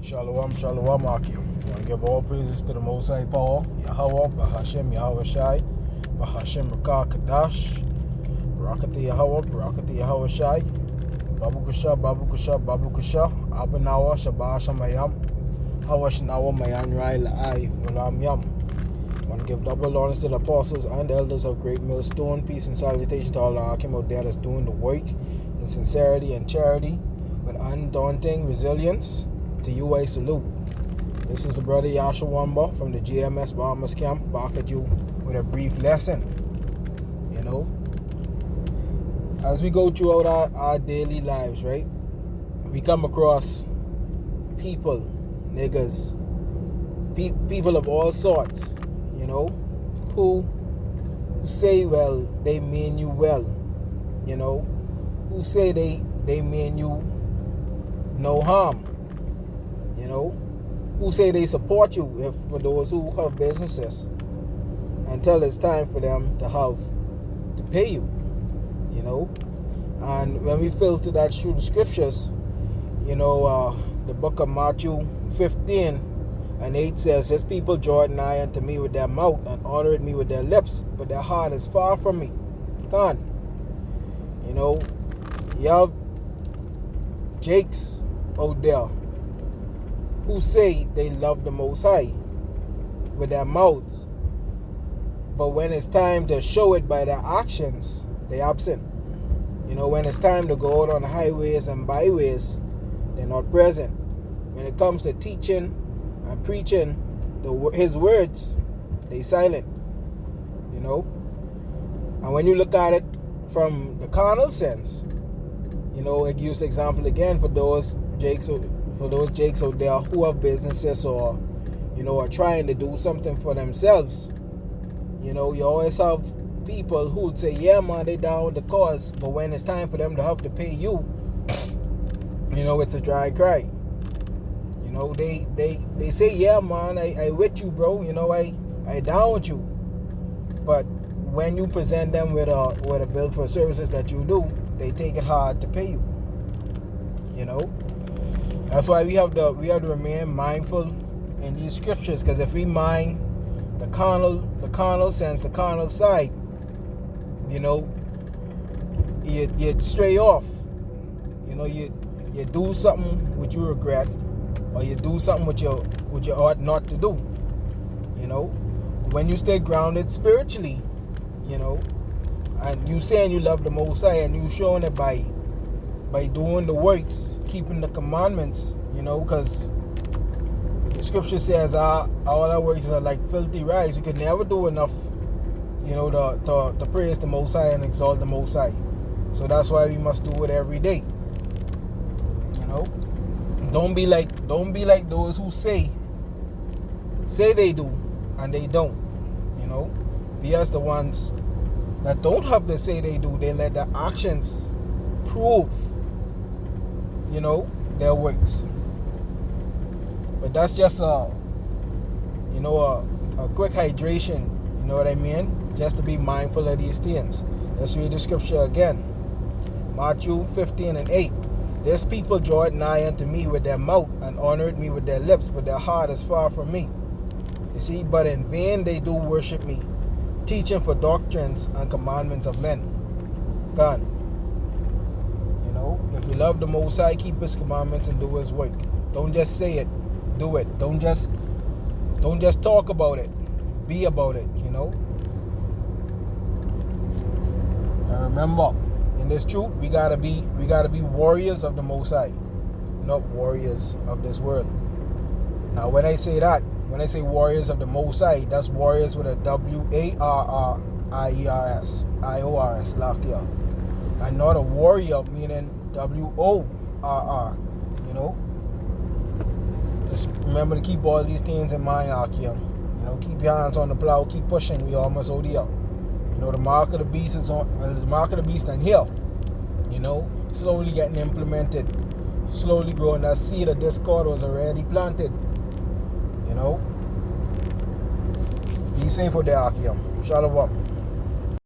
Shalom, shalom, Akim. I want to give all praises to the Most High Power, Yahweh, Bahashem, Yahweh Shai, Bahashem, Rakah, Kadash, Barakati Yahweh, Barakati Yahweh Shai, Babu Kusha, Babu Kusha, Babu Kusha, Abanawa, Shabah Shamayam, Hawash Nawa, Mayan Rai, La'ai, Walam Yam. I want to give double honors to the apostles and the elders of Great Millstone. Peace and salutation to all the Akim out there that's doing the work in sincerity and charity with undaunting resilience. To you I salute. This is the brother Yasha Wamba from the GMS Bahamas camp, back at you with a brief lesson. You know, as we go throughout our daily lives, right, we come across people, niggas, people of all sorts, you know, who say, well, they mean you well, you know, who say they mean you no harm. You know, who say they support you if for those who have businesses until it's time for them to pay you, you know. And when we filter that through the scriptures, you know, the book of Matthew 15:8 says, "This people draw nigh unto me with their mouth and honored me with their lips, but their heart is far from me." Gone. You know, you have Jakes out there who say they love the Most High with their mouths, but when it's time to show it by their actions, they absent. You know, when it's time to go out on the highways and byways, they're not present. When it comes to teaching and preaching His words, they silent. You know, and when you look at it from the carnal sense, you know, it gives the example again for those Jakes out there who have businesses or, you know, are trying to do something for themselves. You know, you always have people who would say, yeah, man, they down with the cause, but when it's time for them to have to pay you, you know, it's a dry cry. You know, they say, yeah, man, I with you, bro. You know, I down with you. But when you present them with a bill for services that you do, they take it hard to pay you. You know. That's why we have to remain mindful in these scriptures, because if we mind the carnal sense, the carnal side, you know, you stray off. You know, you do something which you regret, or you do something which you ought not to do. You know, when you stay grounded spiritually, you know, and you saying you love the Most High and you showing it by doing the works, keeping the commandments, you know, because the scripture says all our works are like filthy rags. We could never do enough, you know, to praise the Most High and exalt the Most High. So that's why we must do it every day. You know, don't be like those who say they do and they don't. You know, be as the ones that don't have to say they do. They let their actions prove, you know, their works. But that's just a quick hydration, you know what I mean? Just to be mindful of these things. Let's read the scripture again. Matthew 15:8. "This people draw nigh unto me with their mouth and honored me with their lips, but their heart is far from me. You see, but in vain they do worship me, teaching for doctrines and commandments of men." Gone. If you love the Most High, keep His commandments and do His work. Don't just say it, do it. Don't just talk about it, be about it. You know. And remember, in this truth, we gotta be warriors of the Most High, not warriors of this world. Now, when I say warriors of the Most High, that's warriors with a WARRIERS, Lakia, and not a warrior meaning WORR, you know. Just remember to keep all these things in mind, Akia. You know, keep your hands on the plow, keep pushing. We almost OD out. You know, the mark of the beast is on. The mark of the beast and here. You know, slowly getting implemented, slowly growing. That seed of discord was already planted. You know. Be safe for there, Akia. Shalom.